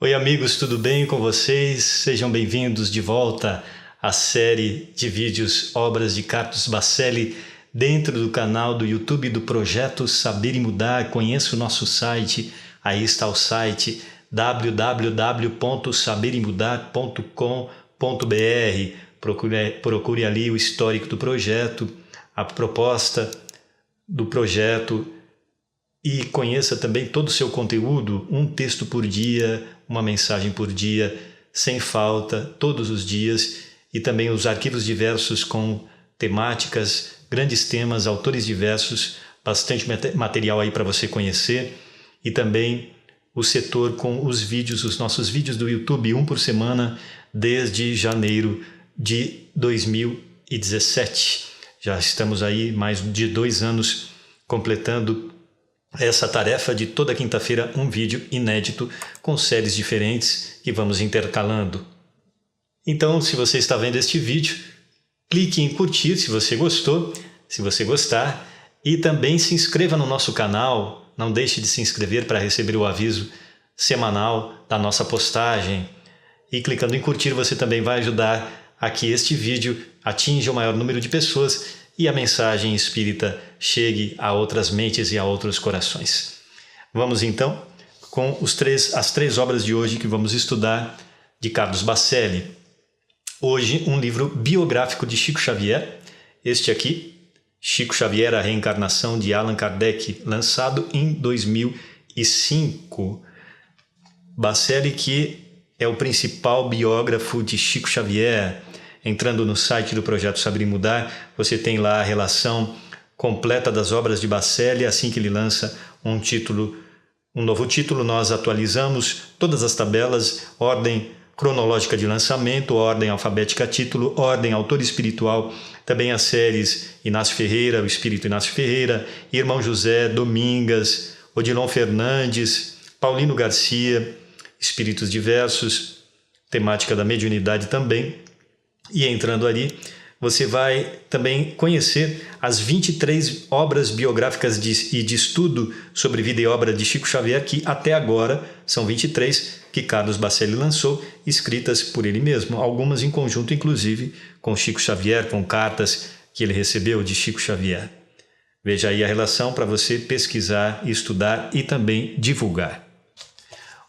Oi amigos, tudo bem com vocês? Sejam bem-vindos de volta à série de vídeos Obras de Carlos Bacelli dentro do canal do YouTube do Projeto Saber e Mudar. Conheça o nosso site, aí está o site www.saberimudar.com.br. Procure ali o histórico do projeto, a proposta do projeto e conheça também todo o seu conteúdo, um texto por dia, uma mensagem por dia, sem falta, todos os dias, e também os arquivos diversos com temáticas, grandes temas, autores diversos, bastante material aí para você conhecer, e também o setor com os vídeos, os nossos vídeos do YouTube, um por semana, desde janeiro de 2017. Já estamos aí mais de 2 anos completando essa tarefa de toda quinta-feira um vídeo inédito com séries diferentes que vamos intercalando. Então, se você está vendo este vídeo, clique em curtir se você gostou, se você gostar, e também se inscreva no nosso canal. Não deixe de se inscrever para receber o aviso semanal da nossa postagem. E clicando em curtir, você também vai ajudar a que este vídeo atinja o maior número de pessoas e a mensagem espírita chegue a outras mentes e a outros corações. Vamos então com as três obras de hoje que vamos estudar de Carlos Bacelli. Hoje um livro biográfico de Chico Xavier, este aqui, Chico Xavier, a Reencarnação de Allan Kardec, lançado em 2005. Bacelli, que é o principal biógrafo de Chico Xavier. Entrando no site do Projeto Saber e Mudar, você tem lá a relação completa das obras de Bacelli. Assim que ele lança um novo título, nós atualizamos todas as tabelas, ordem cronológica de lançamento, ordem alfabética título, ordem autor espiritual, também as séries Inácio Ferreira, o Espírito Inácio Ferreira, Irmão José, Domingas, Odilon Fernandes, Paulino Garcia, Espíritos Diversos, temática da mediunidade também. E entrando ali, você vai também conhecer as 23 obras biográficas e de estudo sobre vida e obra de Chico Xavier, que até agora são 23 que Carlos Bacelli lançou, escritas por ele mesmo, algumas em conjunto, inclusive, com Chico Xavier, com cartas que ele recebeu de Chico Xavier. Veja aí a relação para você pesquisar, estudar e também divulgar.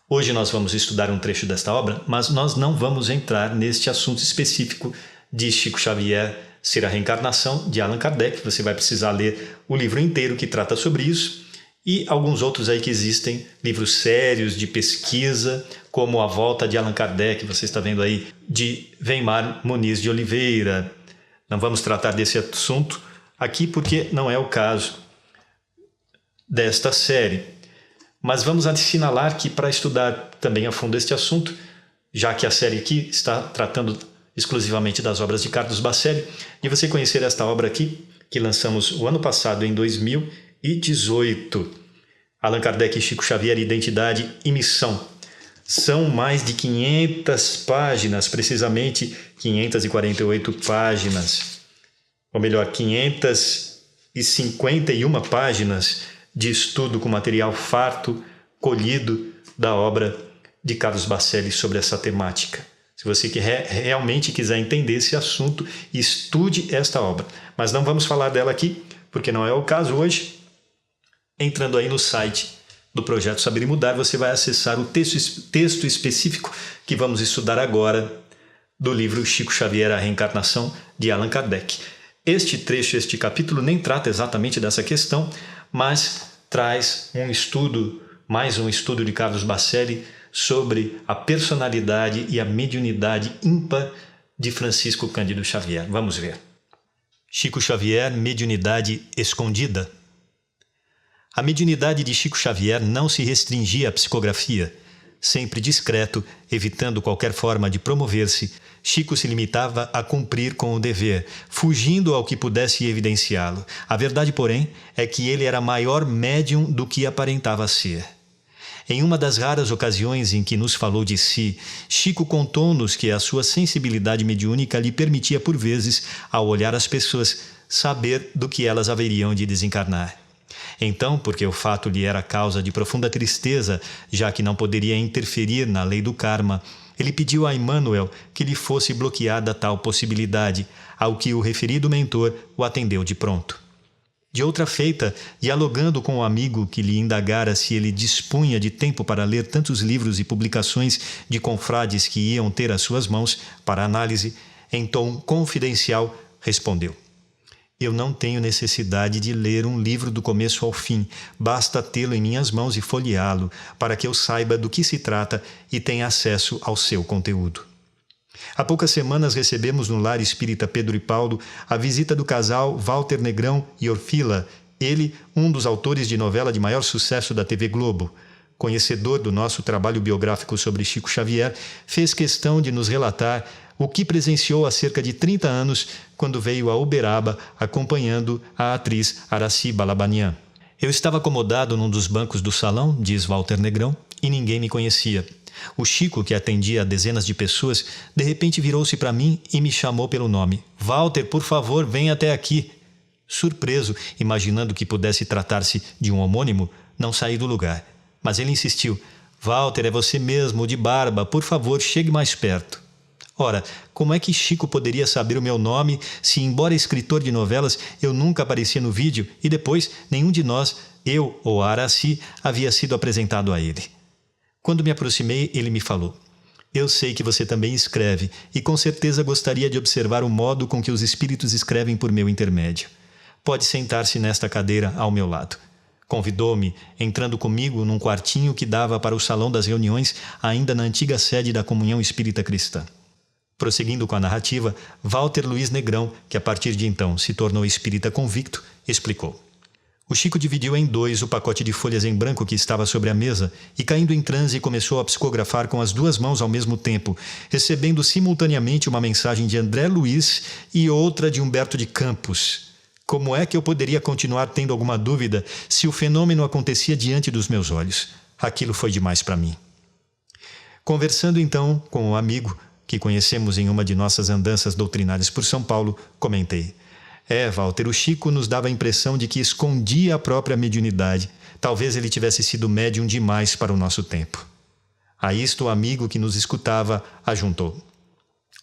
Hoje nós vamos estudar um trecho desta obra, mas nós não vamos entrar neste assunto específico de Chico Xavier ser a reencarnação de Allan Kardec. Você vai precisar ler o livro inteiro que trata sobre isso e alguns outros aí que existem, livros sérios de pesquisa, como A Volta de Allan Kardec, você está vendo aí, de Weimar Muniz de Oliveira. Não vamos tratar desse assunto aqui porque não é o caso desta série. Mas vamos assinalar que para estudar também a fundo este assunto, já que a série aqui está tratando exclusivamente das obras de Carlos Bacelli, e você conhecer esta obra aqui, que lançamos o ano passado, em 2018, Allan Kardec e Chico Xavier, Identidade e Missão. São mais de 500 páginas, precisamente 548 páginas, ou melhor, 551 páginas, de estudo com material farto, colhido da obra de Carlos Bacelli sobre essa temática. Se você realmente quiser entender esse assunto, estude esta obra. Mas não vamos falar dela aqui, porque não é o caso hoje. Entrando aí no site do Projeto Saber e Mudar, você vai acessar o texto específico que vamos estudar agora do livro Chico Xavier, a Reencarnação de Allan Kardec. Este trecho, este capítulo, nem trata exatamente dessa questão, mas traz mais um estudo de Carlos Bacelli sobre a personalidade e a mediunidade ímpar de Francisco Cândido Xavier. Vamos ver. Chico Xavier, mediunidade escondida. A mediunidade de Chico Xavier não se restringia à psicografia. Sempre discreto, evitando qualquer forma de promover-se, Chico se limitava a cumprir com o dever, fugindo ao que pudesse evidenciá-lo. A verdade, porém, é que ele era maior médium do que aparentava ser. Em uma das raras ocasiões em que nos falou de si, Chico contou-nos que a sua sensibilidade mediúnica lhe permitia, por vezes, ao olhar as pessoas, saber do que elas haveriam de desencarnar. Então, porque o fato lhe era causa de profunda tristeza, já que não poderia interferir na lei do karma, ele pediu a Emmanuel que lhe fosse bloqueada tal possibilidade, ao que o referido mentor o atendeu de pronto. De outra feita, dialogando com o amigo que lhe indagara se ele dispunha de tempo para ler tantos livros e publicações de confrades que iam ter às suas mãos para análise, em tom confidencial, respondeu: eu não tenho necessidade de ler um livro do começo ao fim, basta tê-lo em minhas mãos e folheá-lo, para que eu saiba do que se trata e tenha acesso ao seu conteúdo. Há poucas semanas recebemos no lar espírita Pedro e Paulo a visita do casal Walter Negrão e Orfila, ele um dos autores de novela de maior sucesso da TV Globo. Conhecedor do nosso trabalho biográfico sobre Chico Xavier, fez questão de nos relatar o que presenciou há cerca de 30 anos quando veio a Uberaba acompanhando a atriz Aracy Balabanian. Eu estava acomodado num dos bancos do salão, diz Walter Negrão, e ninguém me conhecia. O Chico, que atendia a dezenas de pessoas, de repente virou-se para mim e me chamou pelo nome. Walter, por favor, venha até aqui. Surpreso, imaginando que pudesse tratar-se de um homônimo, não saí do lugar. Mas ele insistiu. Walter, é você mesmo, o de barba. Por favor, chegue mais perto. Ora, como é que Chico poderia saber o meu nome se, embora escritor de novelas, eu nunca aparecia no vídeo e depois nenhum de nós, eu ou a Aracy, havia sido apresentado a ele? Quando me aproximei, ele me falou: eu sei que você também escreve e com certeza gostaria de observar o modo com que os espíritos escrevem por meu intermédio. Pode sentar-se nesta cadeira ao meu lado. Convidou-me, entrando comigo num quartinho que dava para o salão das reuniões, ainda na antiga sede da Comunhão Espírita Cristã. Prosseguindo com a narrativa, Walter Luiz Negrão, que a partir de então se tornou espírita convicto, explicou. O Chico dividiu em dois o pacote de folhas em branco que estava sobre a mesa e, caindo em transe, começou a psicografar com as duas mãos ao mesmo tempo, recebendo simultaneamente uma mensagem de André Luiz e outra de Humberto de Campos. Como é que eu poderia continuar tendo alguma dúvida se o fenômeno acontecia diante dos meus olhos? Aquilo foi demais para mim. Conversando então com o amigo, que conhecemos em uma de nossas andanças doutrinárias por São Paulo, comentei. Walter, o Chico nos dava a impressão de que escondia a própria mediunidade. Talvez ele tivesse sido médium demais para o nosso tempo. A isto o amigo que nos escutava ajuntou.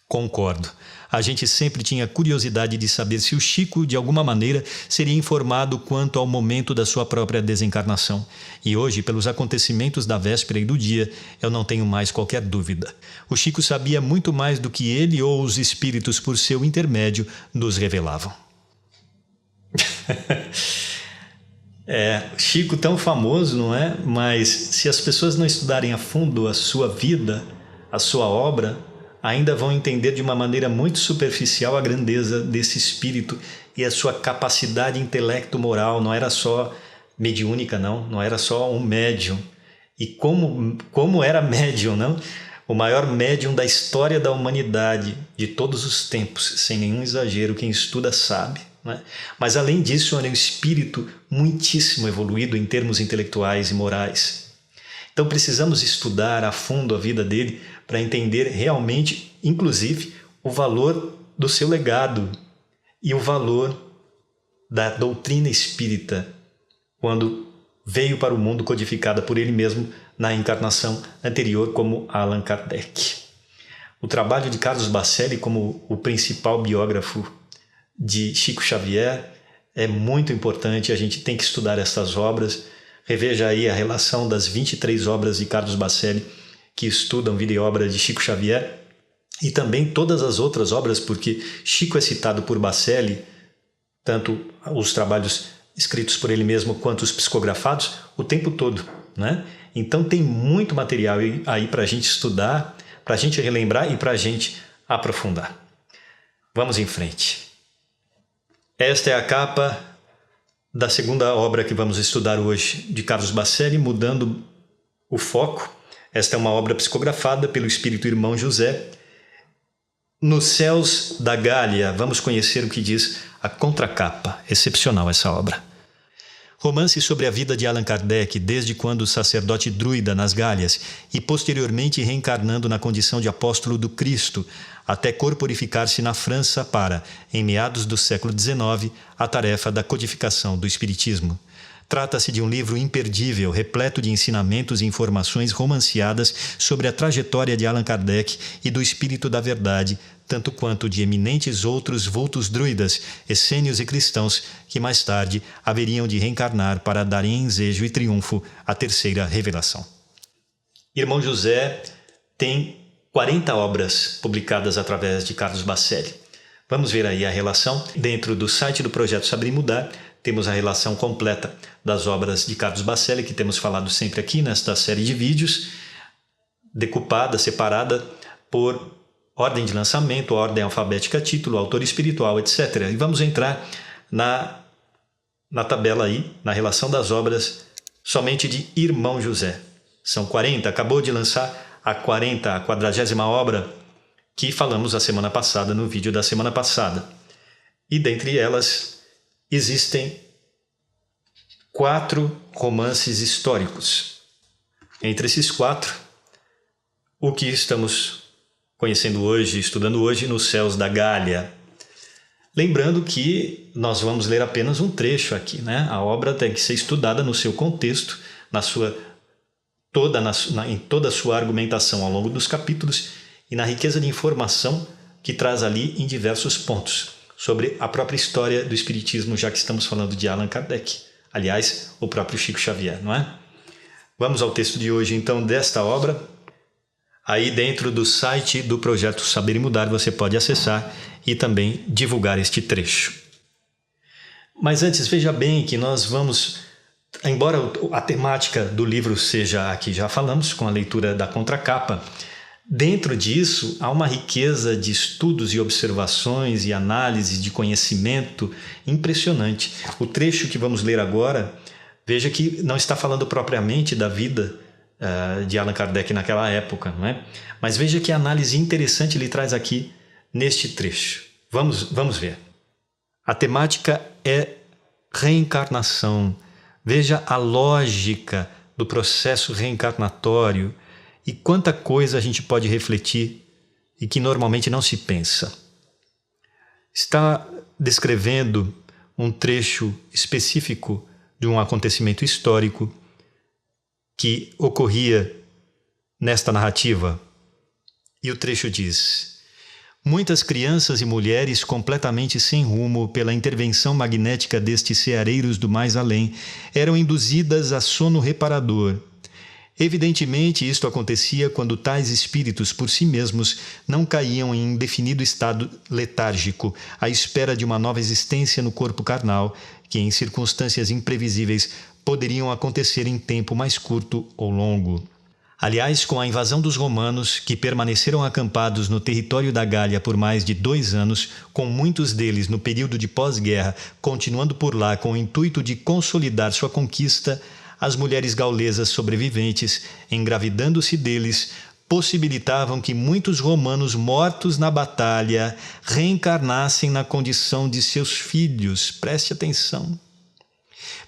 Concordo. A gente sempre tinha curiosidade de saber se o Chico, de alguma maneira, seria informado quanto ao momento da sua própria desencarnação. E hoje, pelos acontecimentos da véspera e do dia, eu não tenho mais qualquer dúvida. O Chico sabia muito mais do que ele ou os espíritos, por seu intermédio, nos revelavam. Chico tão famoso, não é? Mas se as pessoas não estudarem a fundo a sua vida, a sua obra, ainda vão entender de uma maneira muito superficial a grandeza desse espírito e a sua capacidade intelecto-moral. Não era só mediúnica, não era só um médium. E como era médium, não? O maior médium da história da humanidade, de todos os tempos, sem nenhum exagero, quem estuda sabe. Né? Mas além disso, era um espírito muitíssimo evoluído em termos intelectuais e morais. Então precisamos estudar a fundo a vida dele para entender realmente, inclusive, o valor do seu legado e o valor da doutrina espírita quando veio para o mundo codificada por ele mesmo na encarnação anterior como Allan Kardec. O trabalho de Carlos Bacelli como o principal biógrafo de Chico Xavier é muito importante, a gente tem que estudar essas obras. Reveja aí a relação das 23 obras de Carlos Bacelli que estudam vida e obra de Chico Xavier e também todas as outras obras, porque Chico é citado por Bacelli, tanto os trabalhos escritos por ele mesmo quanto os psicografados, o tempo todo, né? Então tem muito material aí para a gente estudar, para a gente relembrar e para a gente aprofundar. Vamos em frente. Esta é a capa da segunda obra que vamos estudar hoje, de Carlos Bacelli, Mudando o Foco. Esta é uma obra psicografada pelo Espírito Irmão José. Nos Céus da Gália, vamos conhecer o que diz a contracapa. Excepcional essa obra. Romance sobre a vida de Allan Kardec, desde quando sacerdote druida nas Gálias e posteriormente reencarnando na condição de apóstolo do Cristo, até corporificar-se na França para, em meados do século XIX, a tarefa da codificação do Espiritismo. Trata-se de um livro imperdível, repleto de ensinamentos e informações romanceadas sobre a trajetória de Allan Kardec e do Espírito da Verdade, tanto quanto de eminentes outros vultos druidas, essênios e cristãos que mais tarde haveriam de reencarnar para dar em ensejo e triunfo a terceira revelação. Irmão José tem 40 obras publicadas através de Carlos Bacelli. Vamos ver aí a relação. Dentro do site do Projeto Saber e Mudar, temos a relação completa das obras de Carlos Bacelli, que temos falado sempre aqui nesta série de vídeos, decupada, separada por ordem de lançamento, ordem alfabética, título, autor espiritual, etc. E vamos entrar na tabela aí, na relação das obras somente de Irmão José. São 40, acabou de lançar a 40ª obra que falamos a semana passada, no vídeo da semana passada. E dentre elas existem 4 romances históricos. Entre esses 4, o que estamos conhecendo hoje, estudando hoje, Nos Céus da Gália. Lembrando que nós vamos ler apenas um trecho aqui, né? A obra tem que ser estudada no seu contexto, em toda a sua argumentação ao longo dos capítulos e na riqueza de informação que traz ali em diversos pontos sobre a própria história do Espiritismo, já que estamos falando de Allan Kardec. Aliás, o próprio Chico Xavier, não é? Vamos ao texto de hoje, então, desta obra. Aí dentro do site do Projeto Saber e Mudar você pode acessar e também divulgar este trecho. Mas antes, veja bem que nós vamos, embora a temática do livro seja a que já falamos, com a leitura da contracapa, dentro disso há uma riqueza de estudos e observações e análises de conhecimento impressionante. O trecho que vamos ler agora, veja que não está falando propriamente da vida de Allan Kardec naquela época, não é? Mas veja que análise interessante ele traz aqui neste trecho. Vamos ver. A temática é reencarnação. Veja a lógica do processo reencarnatório e quanta coisa a gente pode refletir e que normalmente não se pensa. Está descrevendo um trecho específico de um acontecimento histórico que ocorria nesta narrativa. E o trecho diz: muitas crianças e mulheres completamente sem rumo pela intervenção magnética destes ceareiros do mais além eram induzidas a sono reparador. Evidentemente, isto acontecia quando tais espíritos por si mesmos não caíam em indefinido estado letárgico, à espera de uma nova existência no corpo carnal, que em circunstâncias imprevisíveis poderiam acontecer em tempo mais curto ou longo. Aliás, com a invasão dos romanos, que permaneceram acampados no território da Gália por mais de 2 anos, com muitos deles no período de pós-guerra, continuando por lá com o intuito de consolidar sua conquista, as mulheres gaulesas sobreviventes, engravidando-se deles, possibilitavam que muitos romanos mortos na batalha reencarnassem na condição de seus filhos. Preste atenção.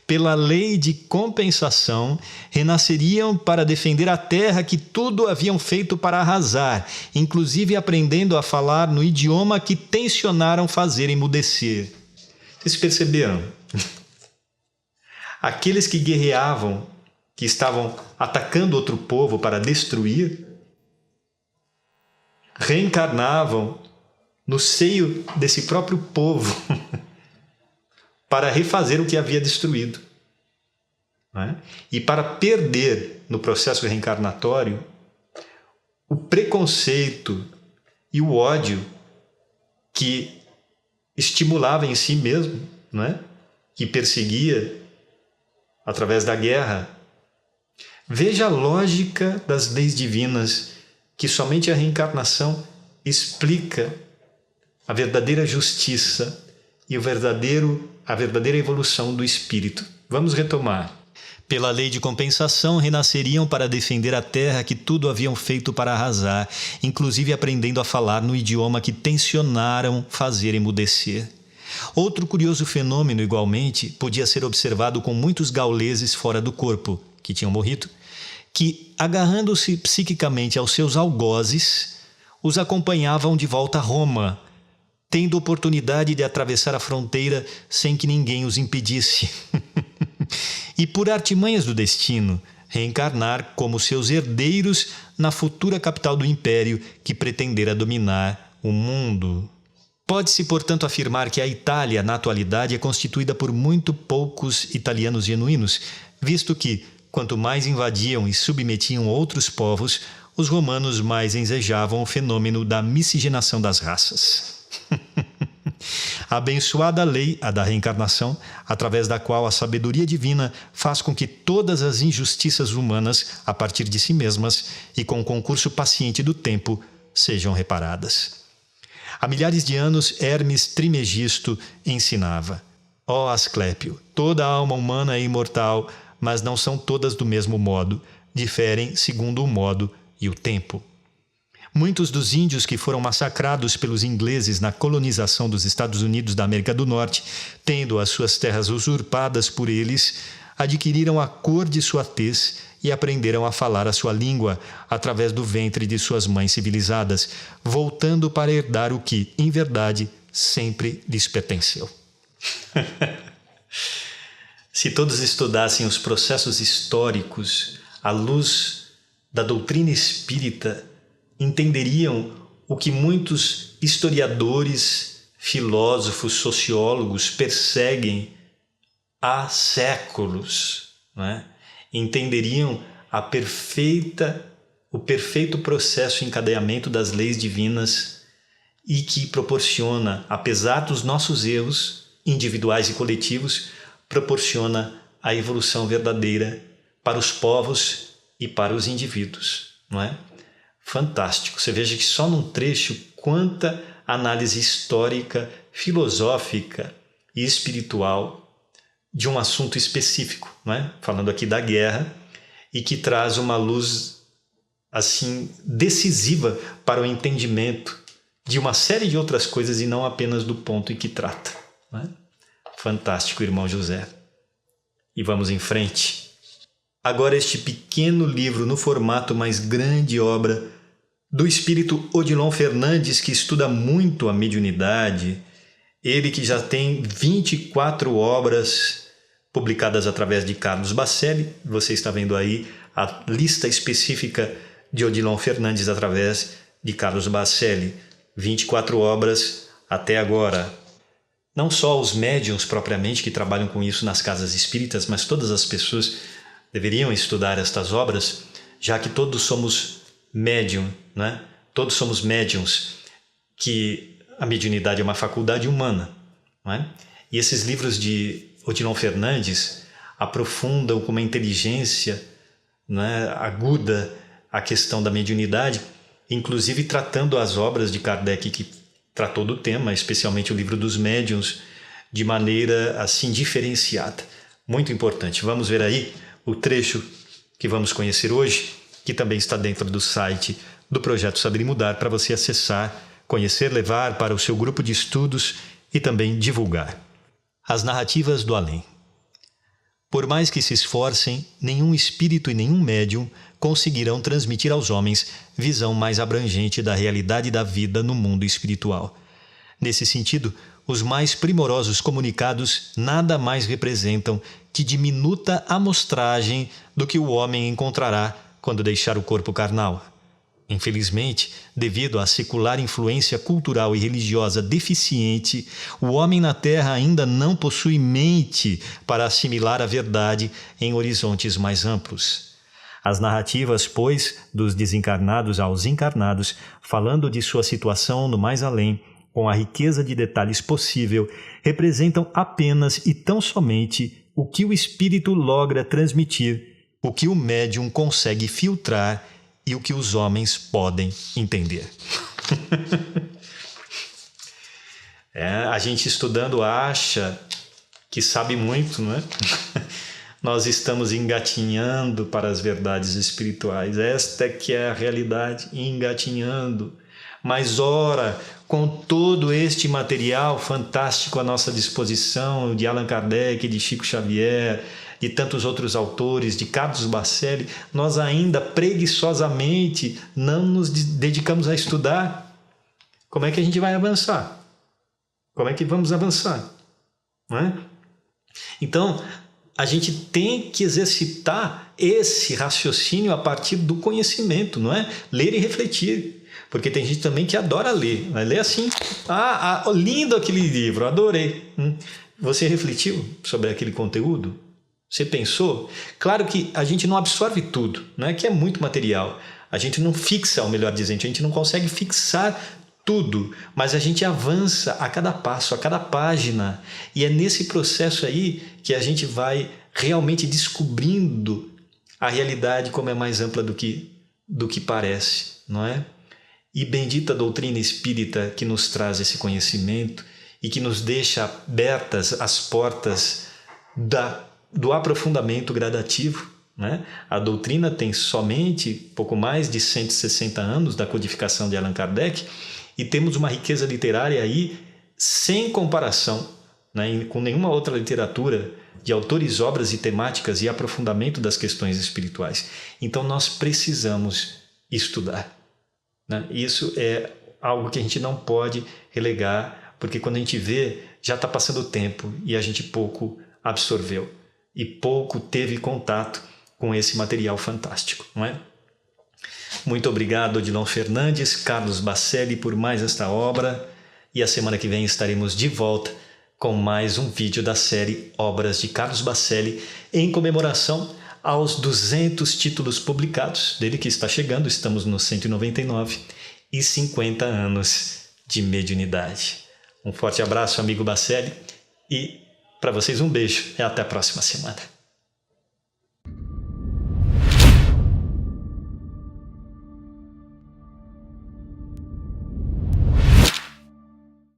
Pela lei de compensação, renasceriam para defender a terra que tudo haviam feito para arrasar, inclusive aprendendo a falar no idioma que tensionaram fazer emudecer. Vocês perceberam? Aqueles que guerreavam, que estavam atacando outro povo para destruir, reencarnavam no seio desse próprio povo para refazer o que havia destruído. Não é? E para perder no processo reencarnatório o preconceito e o ódio que estimulava em si mesmo, não é? Que perseguia através da guerra. Veja a lógica das leis divinas, que somente a reencarnação explica a verdadeira justiça e a verdadeira evolução do espírito. Vamos retomar. Pela lei de compensação, renasceriam para defender a terra que tudo haviam feito para arrasar, inclusive aprendendo a falar no idioma que tensionaram fazer emudecer. Outro curioso fenômeno, igualmente, podia ser observado com muitos gauleses fora do corpo, que tinham morrido, que, agarrando-se psiquicamente aos seus algozes, os acompanhavam de volta a Roma, tendo oportunidade de atravessar a fronteira sem que ninguém os impedisse. e, por artimanhas do destino, reencarnar como seus herdeiros na futura capital do império que pretendera dominar o mundo. Pode-se, portanto, afirmar que a Itália, na atualidade, é constituída por muito poucos italianos genuínos, visto que, quanto mais invadiam e submetiam outros povos, os romanos mais ensejavam o fenômeno da miscigenação das raças. A abençoada lei, a da reencarnação, através da qual a sabedoria divina faz com que todas as injustiças humanas, a partir de si mesmas e com o concurso paciente do tempo, sejam reparadas. Há milhares de anos, Hermes Trimegisto ensinava: ó Asclépio, toda alma humana é imortal, mas não são todas do mesmo modo, diferem segundo o modo e o tempo. Muitos dos índios que foram massacrados pelos ingleses na colonização dos Estados Unidos da América do Norte, tendo as suas terras usurpadas por eles, adquiriram a cor de sua tez e aprenderam a falar a sua língua através do ventre de suas mães civilizadas, voltando para herdar o que, em verdade, sempre lhes pertenceu. Se todos estudassem os processos históricos à luz da doutrina espírita, entenderiam o que muitos historiadores, filósofos, sociólogos perseguem há séculos, não é? Entenderiam o perfeito processo e encadeamento das leis divinas e que proporciona, apesar dos nossos erros individuais e coletivos, proporciona a evolução verdadeira para os povos e para os indivíduos, não é? Fantástico. Você veja que só num trecho quanta análise histórica, filosófica e espiritual de um assunto específico, não é? Falando aqui da guerra, e que traz uma luz assim decisiva para o entendimento de uma série de outras coisas e não apenas do ponto em que trata, não é? Fantástico, irmão José. E vamos em frente. Agora este pequeno livro no formato mais grande obra do espírito Odilon Fernandes, que estuda muito a mediunidade, ele que já tem 24 obras publicadas através de Carlos Bacelli. Você está vendo aí a lista específica de Odilon Fernandes através de Carlos Bacelli. 24 obras até agora. Não só os médiuns propriamente que trabalham com isso nas casas espíritas, mas todas as pessoas deveriam estudar estas obras, já que todos somos médium, né? Todos somos médiums, que a mediunidade é uma faculdade humana, não é? E esses livros de Odilon Fernandes aprofundam com uma inteligência, né, aguda a questão da mediunidade, inclusive tratando as obras de Kardec que tratou do tema, especialmente o livro dos médiuns, de maneira assim diferenciada. Muito importante. Vamos ver aí o trecho que vamos conhecer hoje, que também está dentro do site do Projeto Saber e Mudar, para você acessar, conhecer, levar para o seu grupo de estudos e também divulgar. As narrativas do além. Por mais que se esforcem, nenhum espírito e nenhum médium conseguirão transmitir aos homens visão mais abrangente da realidade da vida no mundo espiritual. Nesse sentido, os mais primorosos comunicados nada mais representam que diminuta amostragem do que o homem encontrará quando deixar o corpo carnal. Infelizmente, devido à secular influência cultural e religiosa deficiente, o homem na Terra ainda não possui mente para assimilar a verdade em horizontes mais amplos. As narrativas, pois, dos desencarnados aos encarnados, falando de sua situação no mais além, com a riqueza de detalhes possível, representam apenas e tão somente o que o espírito logra transmitir, o que o médium consegue filtrar e o que os homens podem entender. A gente estudando acha que sabe muito, não é? Nós estamos engatinhando para as verdades espirituais. Esta é que é a realidade, engatinhando. Mas ora, com todo este material fantástico à nossa disposição, de Allan Kardec, de Chico Xavier, de tantos outros autores, de Carlos Bacelli, nós ainda preguiçosamente não nos dedicamos a estudar. Como é que a gente vai avançar? Como é que vamos avançar? Não é? Então, a gente tem que exercitar esse raciocínio a partir do conhecimento, não é? Ler e refletir. Porque tem gente também que adora ler. Vai ler assim, lindo aquele livro, adorei. Você refletiu sobre aquele conteúdo? Você pensou? Claro que a gente não absorve tudo, né? Que é muito material. A gente não fixa, ou melhor dizendo, a gente não consegue fixar tudo, mas a gente avança a cada passo, a cada página. E é nesse processo aí que a gente vai realmente descobrindo a realidade como é mais ampla do que parece, não é? E bendita a doutrina espírita que nos traz esse conhecimento e que nos deixa abertas as portas do aprofundamento gradativo, né? A doutrina tem somente pouco mais de 160 anos da codificação de Allan Kardec e temos uma riqueza literária aí sem comparação, né? Com nenhuma outra literatura de autores, obras e temáticas e aprofundamento das questões espirituais. Então nós precisamos estudar, né? Isso é algo que a gente não pode relegar, porque quando a gente vê, já está passando o tempo e a gente pouco absorveu e pouco teve contato com esse material fantástico, não é? Muito obrigado, Odilon Fernandes, Carlos Bacelli, por mais esta obra, e a semana que vem estaremos de volta com mais um vídeo da série Obras de Carlos Bacelli, em comemoração aos 200 títulos publicados dele, que está chegando, estamos no 199, e 50 anos de mediunidade. Um forte abraço, amigo Bacelli, e para vocês um beijo e até a próxima semana.